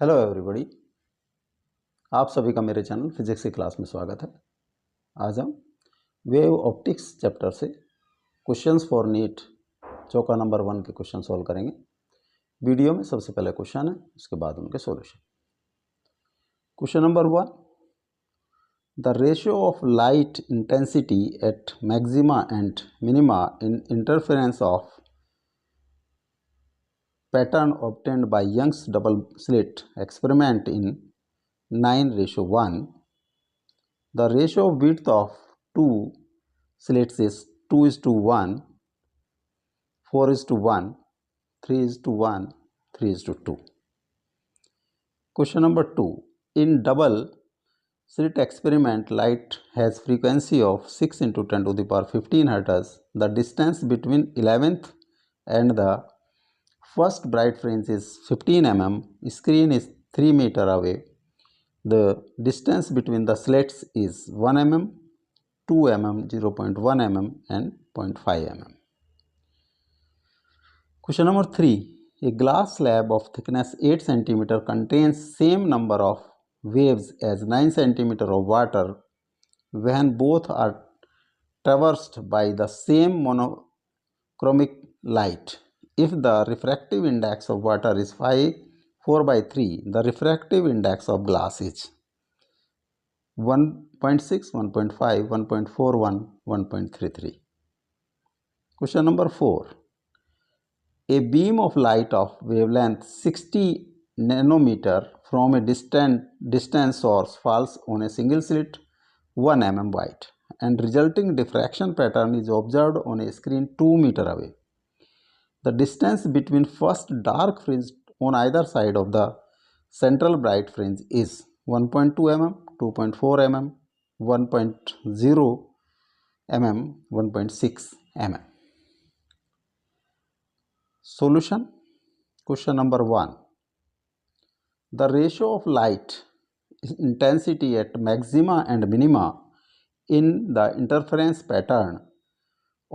Hello everybody. आप सभी का मेरे चैनल फिजिक्स की क्लास में स्वागत है। आज हम वेव ऑप्टिक्स चैप्टर से क्वेश्चंस फॉर नीट चौका नंबर 1 के क्वेश्चन सॉल्व करेंगे। वीडियो में सबसे पहले क्वेश्चन है, उसके बाद उनके solution. Question number 1, the ratio of light intensity at maxima and minima in interference of pattern obtained by Young's double slit experiment in 9:1. The ratio of width of two slits is 2:1, 4:1, 3:1, 3:2. Question number 2. In double slit experiment, light has frequency of 6 into 10 to the power 15 Hz. The distance between 11th and the first bright fringe is 15 mm. Screen is 3 meter away. The distance between the slits is 1 mm, 2 mm, 0.1 mm and 0.5 mm. Question number 3. A glass slab of thickness 8 cm contains same number of waves as 9 cm of water when both are traversed by the same monochromic light. If the refractive index of water is 4/3, the refractive index of glass is 1.6, 1.5, 1.41, 1.33. Question number 4. A beam of light of wavelength 60 nanometer from a distant source falls on a single slit 1 mm wide, and resulting diffraction pattern is observed on a screen 2 meter away. The distance between first dark fringe on either side of the central bright fringe is 1.2 mm, 2.4 mm, 1.0 mm, 1.6 mm. Solution. Question number 1. The ratio of light intensity at maxima and minima in the interference pattern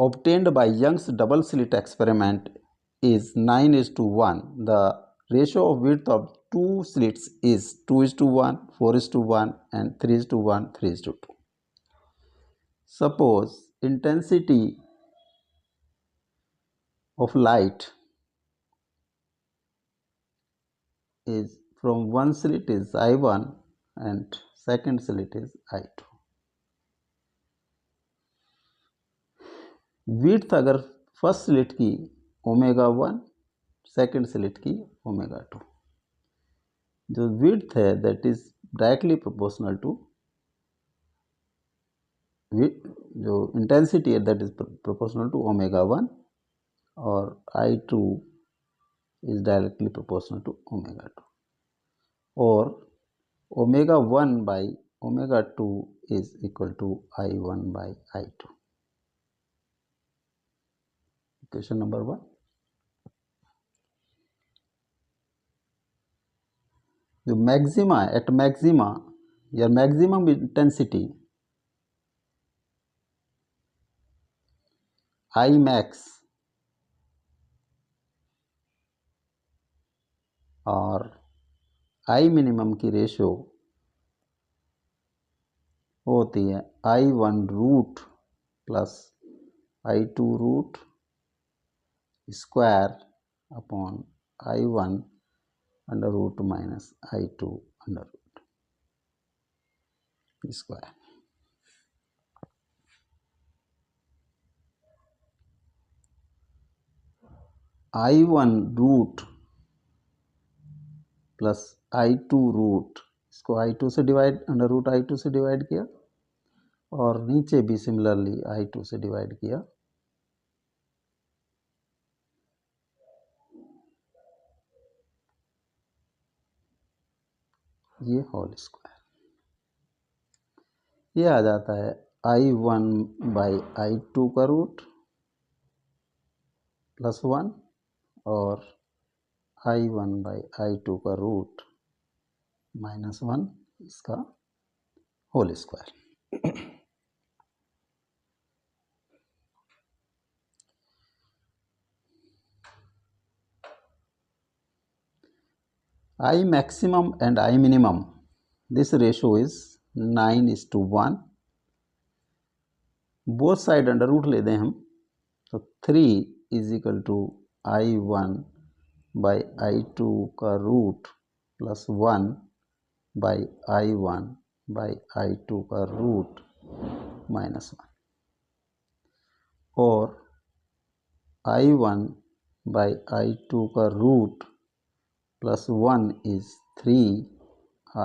obtained by Young's double slit experiment is 9:1. The ratio of width of two slits is 2:1, 4:1 and 3:1, 3:2. Suppose intensity of light is from one slit is I1 and second slit is I2. Width अगर first slit की ω1, second slit की ω2, जो width है that is directly proportional to जो intensity है that is proportional to ω1 और I2 is directly proportional to ω2 और ω1 by ω2 is equal to I1 by I2. Question number 1. जो मैक्सिमा एट मैक्सिमा या मैक्सिमम इंटेंसिटी आई मैक्स और I minimum की ratio होती है I1 root plus I2 root square upon I1 under root minus I2 under root square. I1 root plus I2 root, इसको I2 से divide under root I2 से divide किया और नीचे भी सिमिलरली I2 से डिवाइड किया. ये होल स्क्वायर. ये आ जाता है I1 बाई I2 का रूट प्लस 1 और I1 बाई I2 का रूट माइनस 1 इसका whole square. I maximum and I minimum, this ratio is 9:1. Both side under root ले दें हम तो 3 is equal to I1 by I2 का root plus 1 by I1 by I2 का root -1, और I1 by I2 का root plus 1 is 3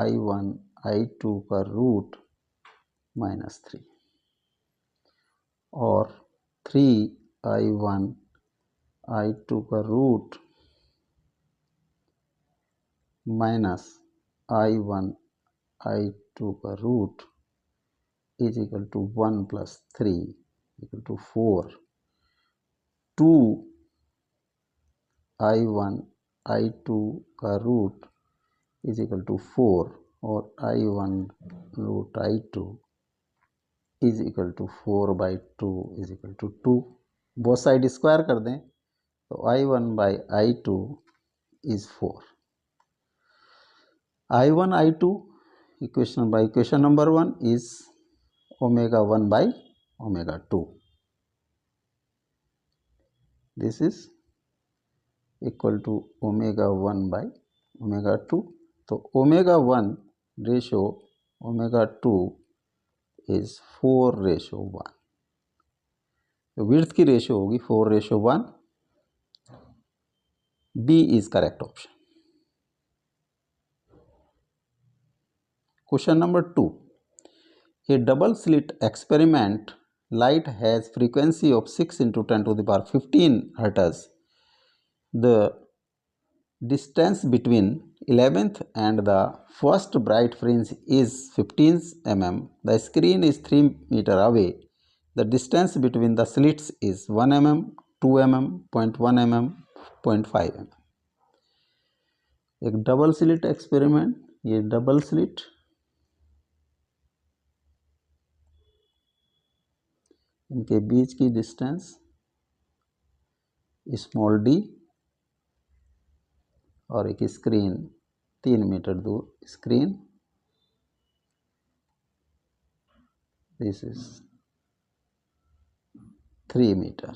I1 I2 का root -3, और 3 I1 I2 का रूट माइनस I1 I2 का root is equal to 1 plus 3 equal to 4. 2 I1 I2 का root is equal to 4, और I1 root I2 is equal to 4/2 is equal to 2. Both side square कर दें तो I1 by I2 is 4. I1 I2 equation number 1 is omega 1 by omega 2. This is equal to omega 1 by omega 2. तो omega 1 ratio omega 2 is 4:1. तो width की ratio होगी 4:1. B is correct option. Question number 2. A double slit experiment light has frequency of 6 into 10 to the power 15 hertz. The distance between 11th and the first bright fringe is 15 mm. The screen is 3 meter away. The distance between the slits is 1 mm, 2 mm, 0.1 mm, 0.5 mm. एक double slit experiment, ये double slit इनके बीच की distance small d, और एक screen 3 metre दूर screen, this is 3 metre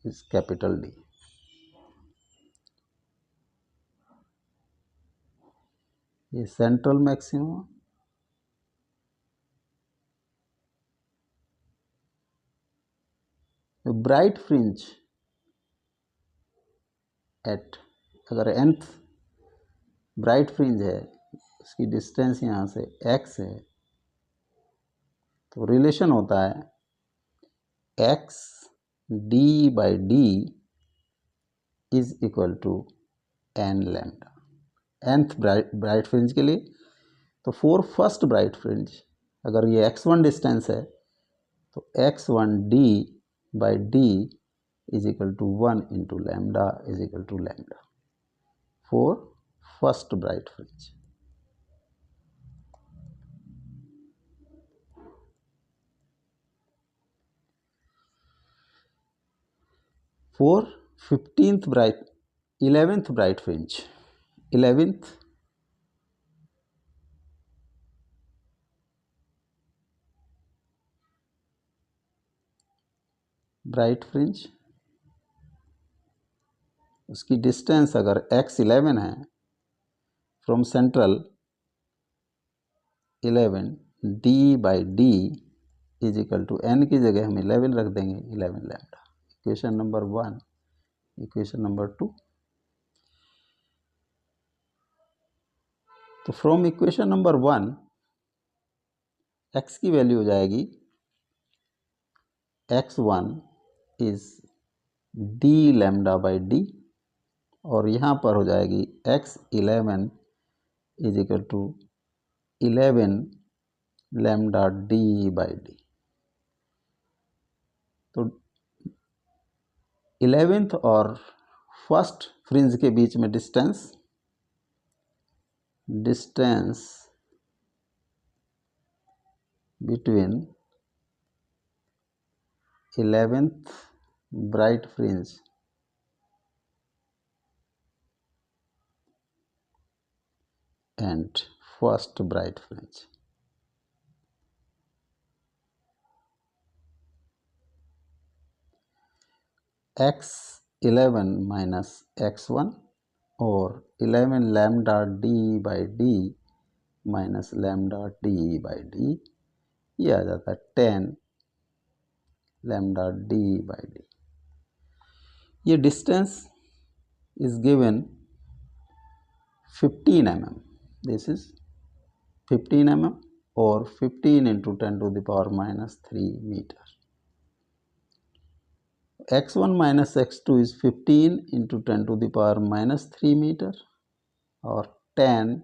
is capital D. ये central maximum, bright fringe at, अगर nth ब्राइट फ्रिंज है उसकी डिस्टेंस यहाँ से x है, तो रिलेशन होता है x d/d is equal to n lambda. nth bright fringe के लिए, तो फॉर फर्स्ट ब्राइट फ्रिंज अगर ये x1 डिस्टेंस है तो x1d/d is equal to 1 into lambda is equal to lambda for first bright fringe. For 11th bright fringe, 11th bright fringe, उसकी distance अगर x11 है from central 11 d/d is equal to n की जगह हम 11 रख देंगे, 11 lambda. Equation number 1. Equation number 2. तो from equation number 1 x की वैल्यू हो जाएगी x1 इज d λ/d, और यहाँ पर हो जाएगी x11 is equal to 11 λ/d. तो 11th और फर्स्ट फ्रिंज के बीच में distance between 11th bright fringe and first bright fringe. X11 minus x1 और 11 lambda d by d minus lambda d by D, ये आ जाता है 10 लैम्डा डी बाई डी। ये distance is given 15 mm, this is 15 mm और 15 into 10 to the power minus 3 meter. x1 minus x2 is 15 into 10 to the power minus 3 meter और 10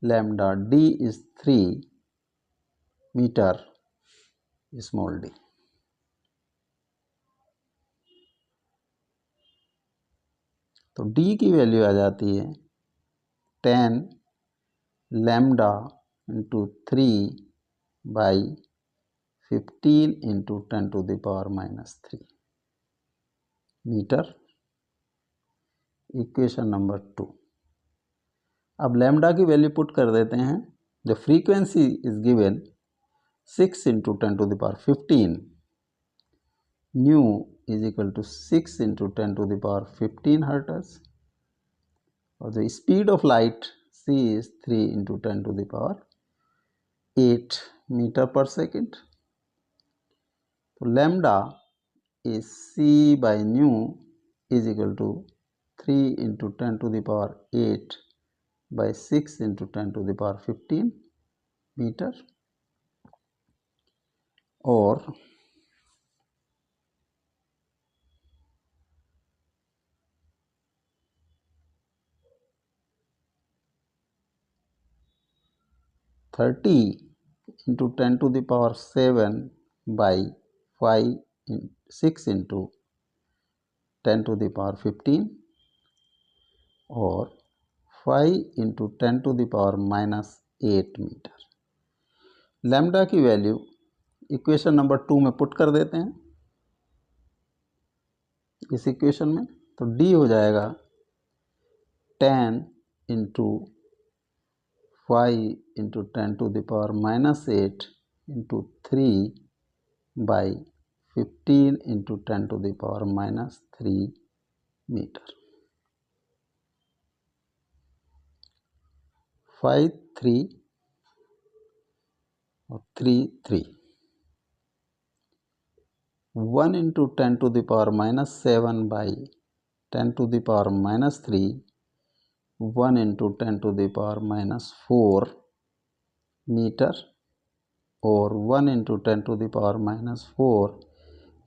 lambda d is 3 meter small d. तो d की value आ जाती है 10 lambda into 3 by 15 into 10 to the power minus 3 metre. Equation number 2। अब lambda की value put कर देते हैं। The frequency is given 6 into 10 to the power 15, nu is equal to 6 into 10 to the power 15 hertz और the speed of light c is 3 into 10 to the power 8 meter per second. तो lambda is c by nu is equal to 3 into 10 to the power 8 by 6 into 10 to the power 15 meter और thirty into 10 to the power 7 by 6 into 10 to the power 15 और 5 into 10 to the power minus 8 metre. Lambda की value equation number 2 में put कर देते हैं इस equation में। तो d हो जाएगा 10 into 5 into 10 to the power minus 8 into 3 by 15 into 10 to the power minus 3 metre. 5 3 और 3 3, 1 into 10 to the power minus 7 by 10 to the power minus 3, 1 into 10 to the power minus 4 metre और 1 into 10 to the power minus 4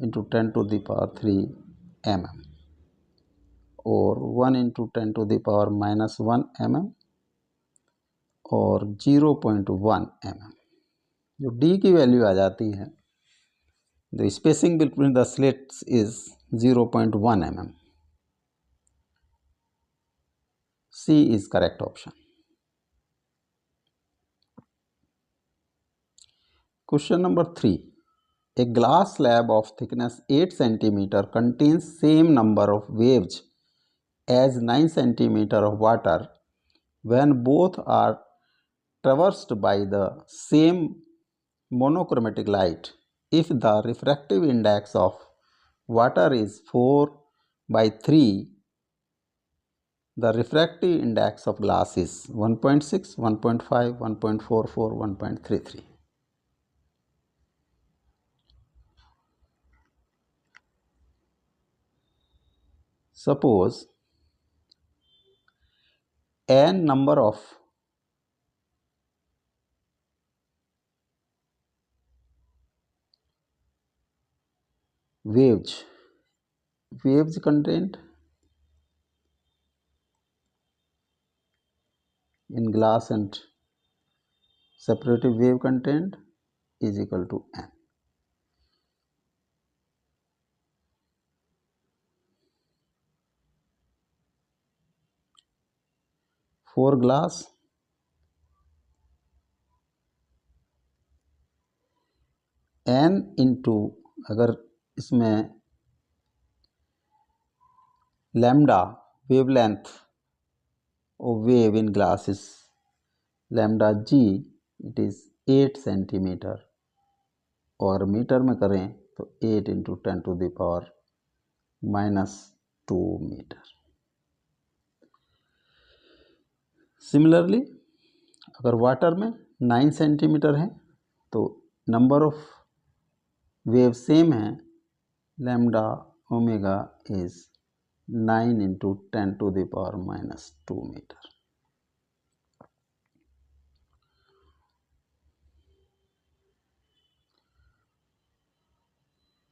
into 10 to the power 3 mm और 1 into 10 to the power minus 1 mm और 0.1 mm। जो d की value आ जाती है, the spacing between the slits is 0.1 mm। C is correct option. Question number 3. A glass slab of thickness 8 cm contains same number of waves as 9 cm of water when both are traversed by the same monochromatic light. If the refractive index of water is 4/3, the refractive index of glass is 1.6, 1.5, 1.44, 1.33. Suppose n number of waves contained in glass and separative wave contained is equal to n. For glass, n into, अगर इसमें lambda wavelength of wave in glass is lambda g it is 8 centimetre, और metre में करें तो 8 into 10⁻⁻2 metre. Similarly अगर water में 9 centimetre है तो नंबर ऑफ वेव सेम है, lambda omega is 9 into 10⁻⁻2 metre.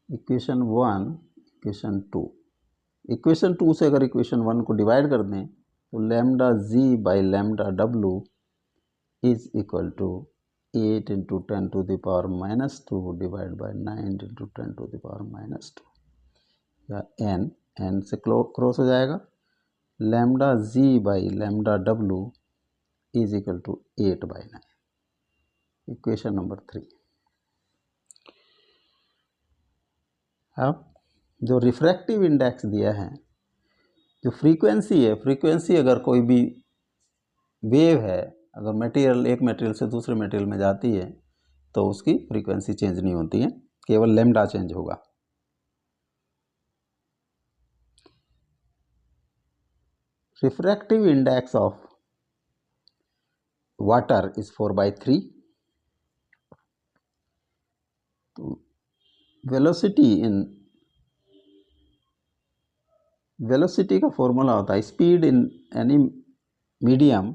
Equation 1, equation 2। Equation 2 से अगर इक्वेशन 1 को डिवाइड कर दें तो लैम्डा जी बाई लैम्डा डब्लू is equal to 8 into 10⁻⁻2 divide by 9 into 10⁻⁻2, या एन से क्रॉस हो जाएगा। लैम्डा जी बाई लैम्डा डब्लू is equal to 8/9। Equation number 3। अब जो रिफ्रैक्टिव इंडेक्स दिया है, जो फ्रीक्वेंसी है, फ्रीक्वेंसी अगर कोई भी वेव है, अगर मटेरियल एक मटेरियल से दूसरे मटेरियल में जाती है तो उसकी फ्रीक्वेंसी चेंज नहीं होती है, केवल लैम्डा चेंज होगा। Refractive index of water is 4/3। Velocity का फॉर्मूला होता है speed in any medium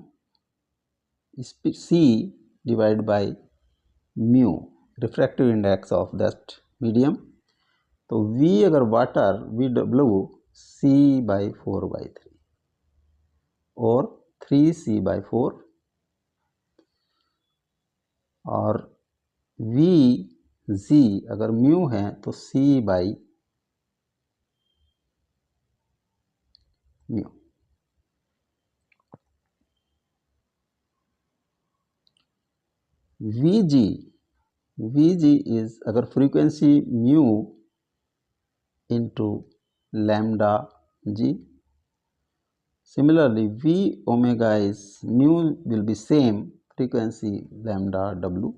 c divide by mu, refractive index of that medium. तो v अगर वाटर VW c/4/3 और 3c/4, और vg अगर म्यू है तो c/म्यू। vg इज अगर frequency mu into lambda ji. Similarly, v omega is mu will be same frequency lambda w.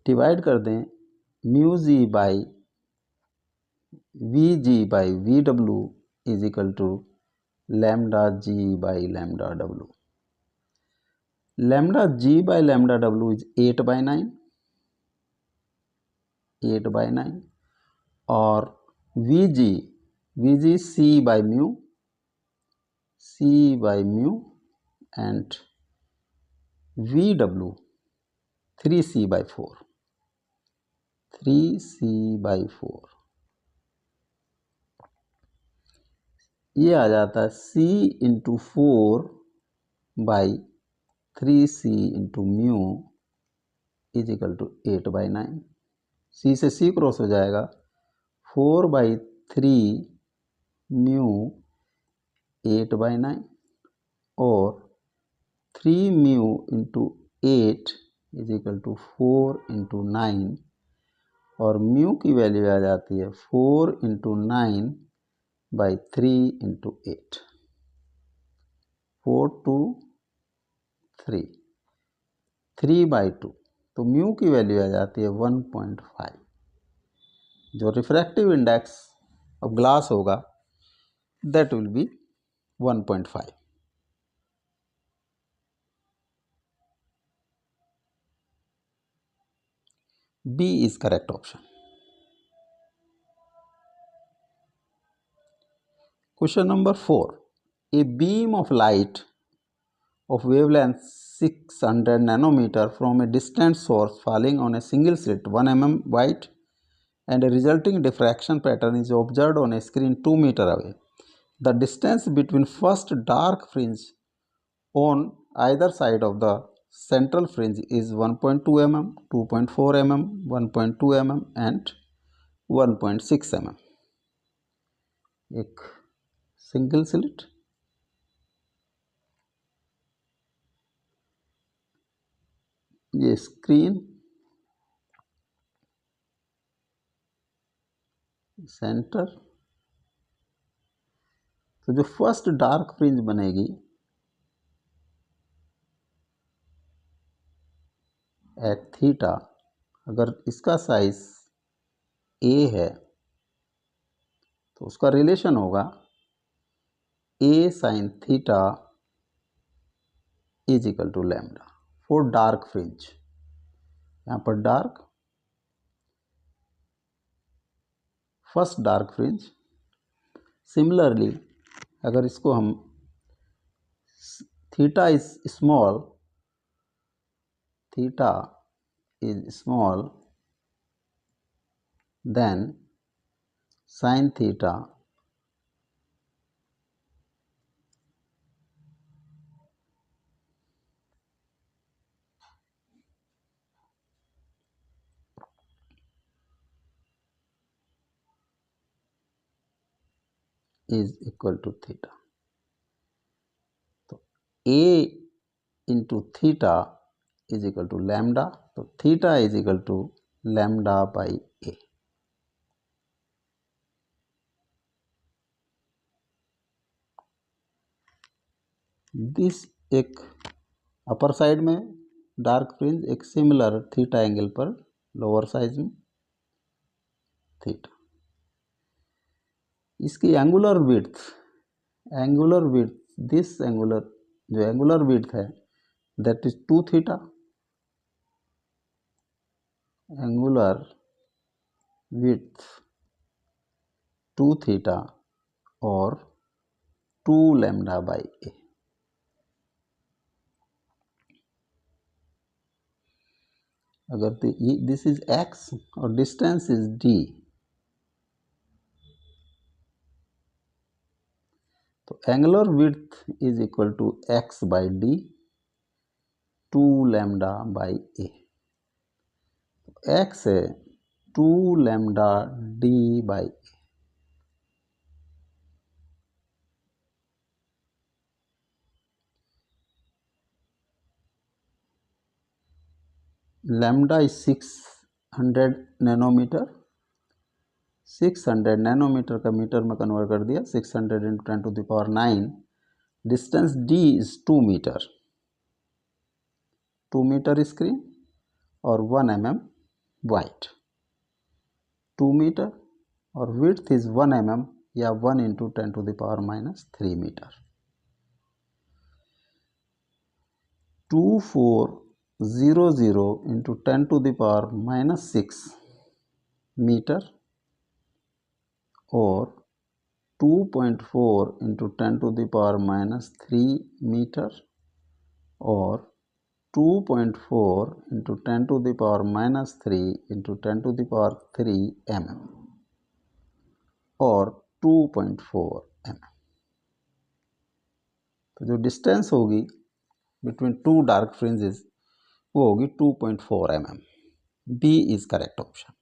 Divide कर दें mu G by we ji by V W is equal to lambda g by lambda W. Lambda g by lambda W is 8/9, 8/9, और we ji C by mu, and V W 3c/4, 3c/4। ये आ जाता है c into 4/3c into mu is equal to 8/9। c से c cross हो जाएगा, 4/3 mu 8/9, और 3 mu into 8 is equal to 4 into 9, और mu की वैल्यू आ जाती है 4 इंटू 9/3 इंटू 8, 4 2 3, 3/2। तो म्यू की वैल्यू आ जाती है 1.5। जो रिफ्रैक्टिव इंडेक्स ऑफ ग्लास होगा that will be 1.5। B is correct option. Question number 4. A beam of light of wavelength 600 nanometer from a distant source falling on a single slit 1 mm wide and a resulting diffraction pattern is observed on a screen 2 meter away. The distance between first dark fringe on either side of the central fringe is 1.2 mm, 2.4 mm, 1.2 mm and 1.6 mm. एक single slit, ये screen, centre, तो जो first dark fringe बनेगी at theta, अगर इसका size a है तो उसका रिलेशन होगा a sine theta is equal to lambda for dark fringe. यहाँ पर dark, first dark fringe. Similarly अगर इसको हम theta is small, theta is small then sine theta is equal to theta. तो a into theta is equal to lambda, तो theta is equal to lambda by a. This एक upper side में dark fringe एक similar theta angle पर lower size में theta. इसकी angular width, this angular, जो angular width है that is 2 theta, angular width 2 theta और 2 लैम्डा बाई ए। अगर दिस इज एक्स और डिस्टेंस इज डी, तो angular width is equal to x by d 2 lambda by a. X है 2 lambda d by A. Lambda is 600 nanometre. 600 nanometre का metre में convert कर दिया, 600 into 10 to the power 9। Distance D is 2 metre, 2 metre screen और 1 mm wide, 2 metre और width is 1 mm या 1 into 10 to the power -3 metre. 2400 into 10 to the power -6 metre और 2.4 into 10 to the power -3 metre और 2.4 into 10 to the power -3 into 10 to the power 3 mm और 2.4 mm। तो जो distance होगी between 2 dark fringes वो होगी 2.4 mm। B is correct option.